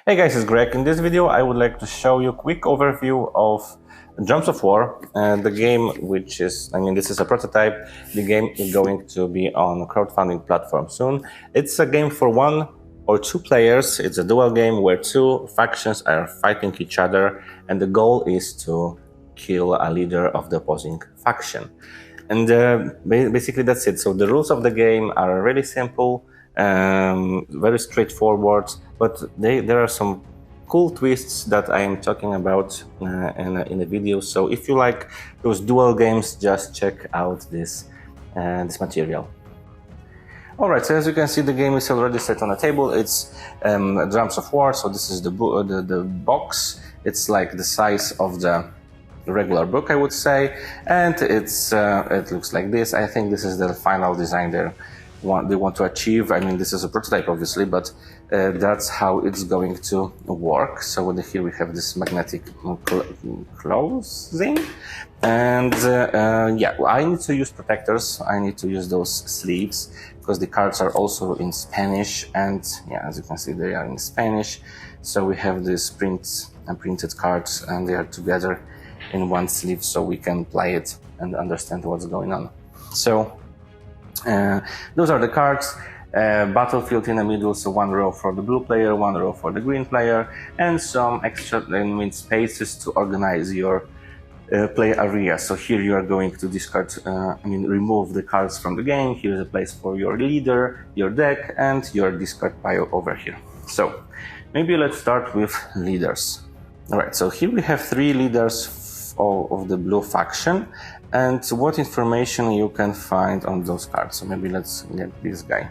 Hey guys, it's Greg. In this video I would like to show you a quick overview of Drums of War, the game which is, this is a prototype. The game is going to be on a crowdfunding platform soon. It's a game for 1 or 2 players. It's a dual game where 2 factions are fighting each other and the goal is to kill a leader of the opposing faction. And basically that's it. So the rules of the game are really simple. Very straightforward, but there are some cool twists that I am talking about in a video. So if you like those dual games, just check out this material. Alright, so as you can see, the game is already set on the table. It's Drums of War, so this is the box. It's like the size of the regular book, I would say, and it looks like this. I think this is the final design they want to achieve. This is a prototype obviously, but that's how it's going to work. So here we have this magnetic closing, and I need to use protectors. I need to use those sleeves because the cards are also in Spanish, and as you can see, they are in Spanish. So we have these printed cards, and they are together in one sleeve, so we can play it and understand what's going on. So those are the cards. Battlefield in the middle, so 1 row for the blue player, 1 row for the green player, and some extra spaces to organize your play area. So here you are going to discard, remove the cards from the game. Here's a place for your leader, your deck, and your discard pile over here. So maybe let's start with leaders. Alright, so here we have 3 leaders of the blue faction, and what information you can find on those cards. So maybe let's get this guy.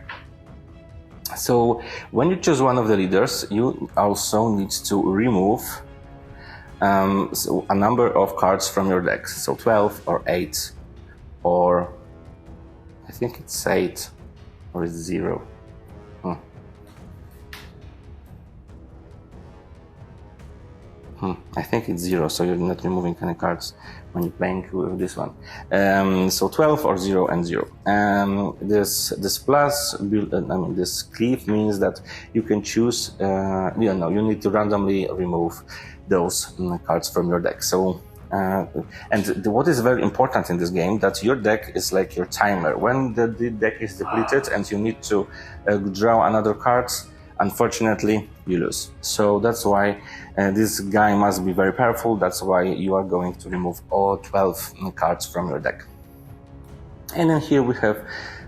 So when you choose one of the leaders, you also need to remove a number of cards from your deck. So 12 or 8, or I think it's 8, or it's 0. I think it's 0, so you're not removing any cards when you're playing with this one. So 12 or 0 and 0. This plus, this cleave means that you can choose, you need to randomly remove those cards from your deck. So, what is very important in this game, that your deck is like your timer. When the deck is depleted and you need to draw another card, unfortunately, you lose. So that's why this guy must be very powerful. That's why you are going to remove all 12 cards from your deck. And then here we have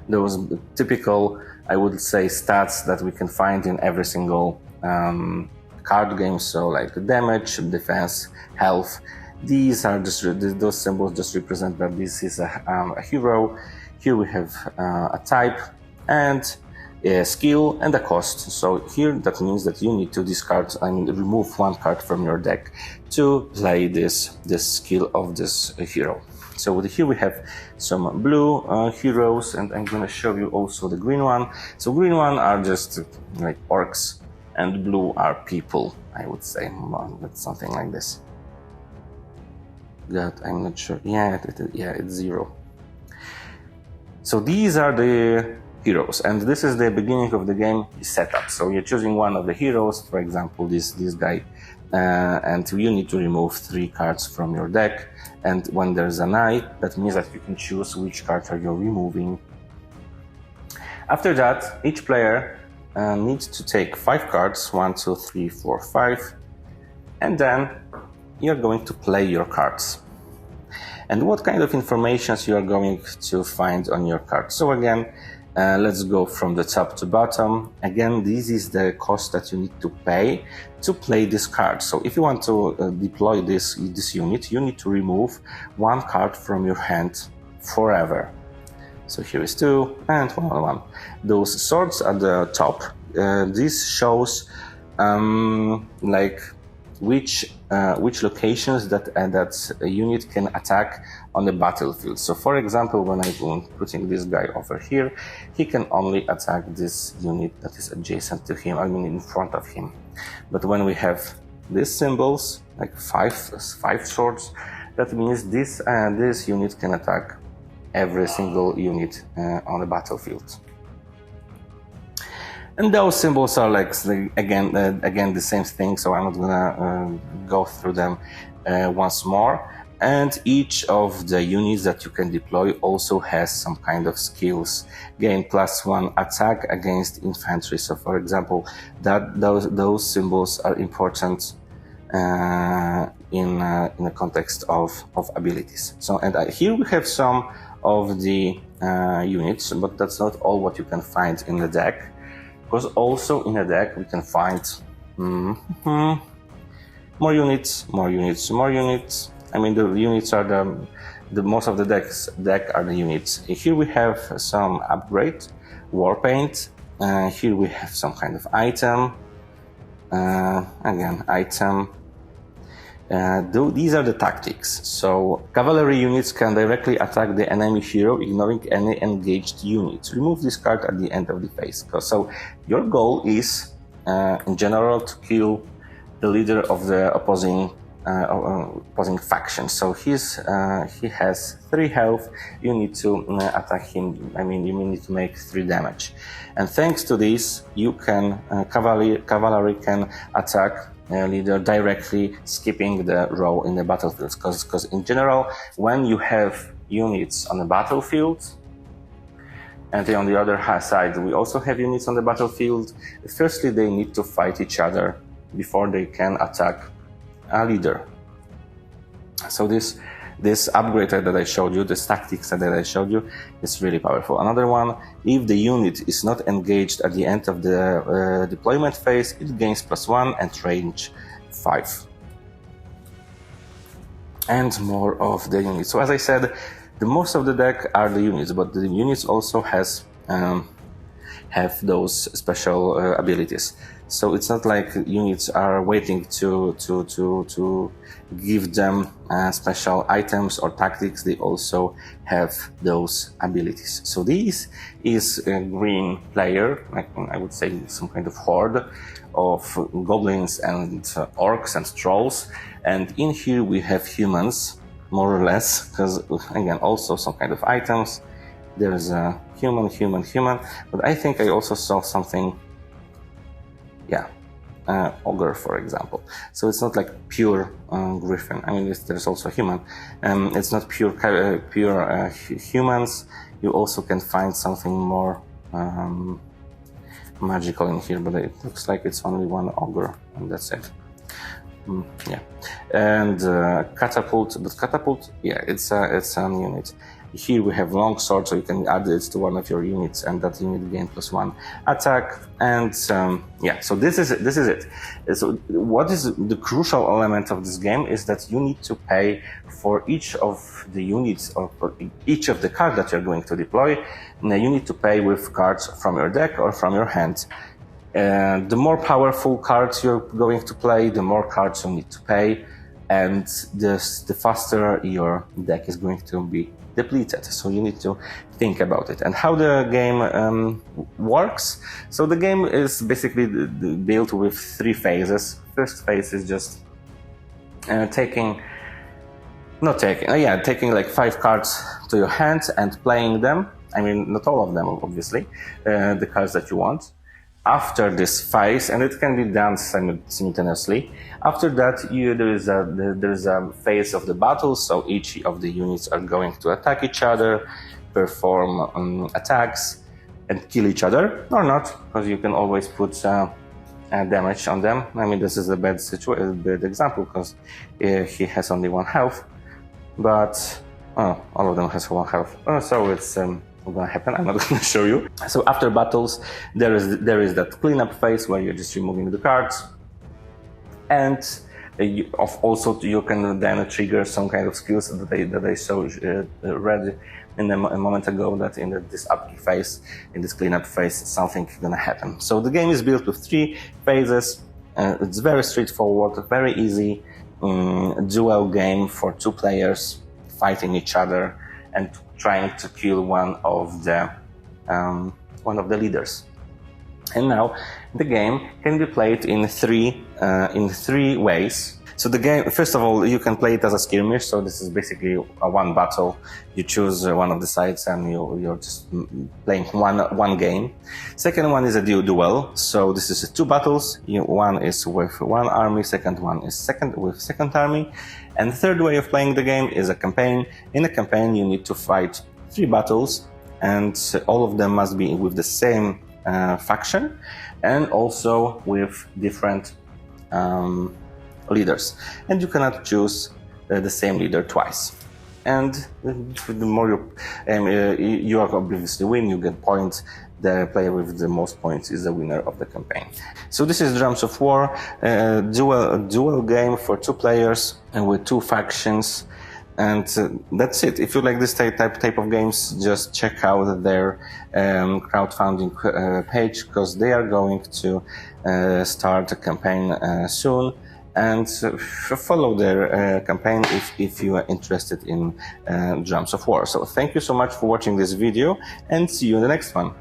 those typical, I would say, stats that we can find in every single card game. So like damage, defense, health. These are just, those symbols just represent that this is a hero. Here we have a type and a skill and a cost. So here that means that you need to discard, remove 1 card from your deck to play this skill of this hero. So here we have some blue heroes, and I'm going to show you also the green one. So green one are just like orcs, and blue are people, I would say. That's something like this. That I'm not sure. It's 0. So these are the heroes, and this is the beginning of the game setup. So you're choosing one of the heroes, for example this guy, and you need to remove 3 cards from your deck. And when there's an eye, that means that you can choose which card are you removing. After that, each player needs to take 5 cards, 1, 2, 3, 4, 5, and then you're going to play your cards. And what kind of information you are going to find on your cards? So again, let's go from the top to bottom. Again, this is the cost that you need to pay to play this card. So if you want to deploy this unit, you need to remove 1 card from your hand forever. So here is 2 and 1. Those swords at the top, this shows like which locations that a unit can attack on the battlefield. So for example, when I'm putting this guy over here, he can only attack this unit that is adjacent to him, in front of him. But when we have these symbols, like 5 swords, that means this unit can attack every single unit on the battlefield. And those symbols are like again the same thing, so I'm not gonna go through them once more. And each of the units that you can deploy also has some kind of skills. Gain +1 attack against infantry. So, for example, those symbols are important in the context of abilities. So, and here we have some of the units, but that's not all what you can find in the deck. Because also in the deck we can find more units, more units, more units. I mean, the units are the most of the deck are the units. Here we have some upgrade, war paint. Here we have some kind of item. Again, item. These are the tactics. So cavalry units can directly attack the enemy hero, ignoring any engaged units. Remove this card at the end of the phase. So your goal is, in general, to kill the leader of the opposing faction. So he has 3 health. You need to attack him. I mean, you need to make 3 damage. And thanks to this, you can cavalry can attack leader directly, skipping the row in the battlefield. Because in general, when you have units on the battlefield, and on the other side we also have units on the battlefield, firstly they need to fight each other before they can attack a leader. So this upgrade that I showed you, this tactics that I showed you, is really powerful. Another one, if the unit is not engaged at the end of the deployment phase, it gains +1 and range 5. And more of the units. So as I said, the most of the deck are the units, but the units also have those special abilities. So it's not like units are waiting to give them special items or tactics. They also have those abilities. So this is a green player, like I would say some kind of horde of goblins and orcs and trolls. And in here we have humans, more or less, because again, also some kind of items. There's a human, but I think I also saw something, ogre, for example. So it's not like pure griffin. I mean, there's also human. It's not pure humans. You also can find something more magical in here, but it looks like it's only one ogre, and that's it. And catapult, but catapult, it's an unit. Here we have long sword, so you can add it to one of your units, and that unit gain +1 attack. And so this is it. So what is the crucial element of this game is that you need to pay for each of the units or for each of the cards that you're going to deploy. Now you need to pay with cards from your deck or from your hand. The more powerful cards you're going to play, the more cards you need to pay, and the faster your deck is going to be depleted. So you need to think about it. And how the game works. So the game is basically built with 3 phases. First phase is just taking like 5 cards to your hand and playing them. I mean, not all of them, obviously, the cards that you want. After this phase, and it can be done simultaneously. After that, there is a phase of the battle, so each of the units are going to attack each other, perform attacks, and kill each other, or not, because you can always put damage on them. I mean, this is a bad example, because he has only 1 health, but all of them has 1 health. So it's gonna happen. I'm not gonna show you. So after battles, there is that cleanup phase where you're just removing the cards, and also you can then trigger some kind of skills that I read in a moment ago, that in this upkeep phase, in this cleanup phase, something gonna happen. So the game is built with 3 phases. It's very straightforward, very easy duel game for 2 players fighting each other and trying to kill one of the leaders. And now the game can be played in three ways. So the game, first of all, you can play it as a skirmish. So this is basically a one battle. You choose one of the sides and you're just playing one game. Second one is a duel. So this is two battles. One is with one army, second one is with second army. And the third way of playing the game is a campaign. In a campaign, you need to fight 3 battles, and all of them must be with the same faction and also with different leaders. And you cannot choose the same leader twice. And the more you obviously win, you get points. The player with the most points is the winner of the campaign. So this is Drums of War, a dual game for 2 players and with 2 factions. And that's it. If you like this type of games, just check out their crowdfunding page, because they are going to start a campaign soon. And follow their campaign if you are interested in Drums of War. So thank you so much for watching this video, and see you in the next one.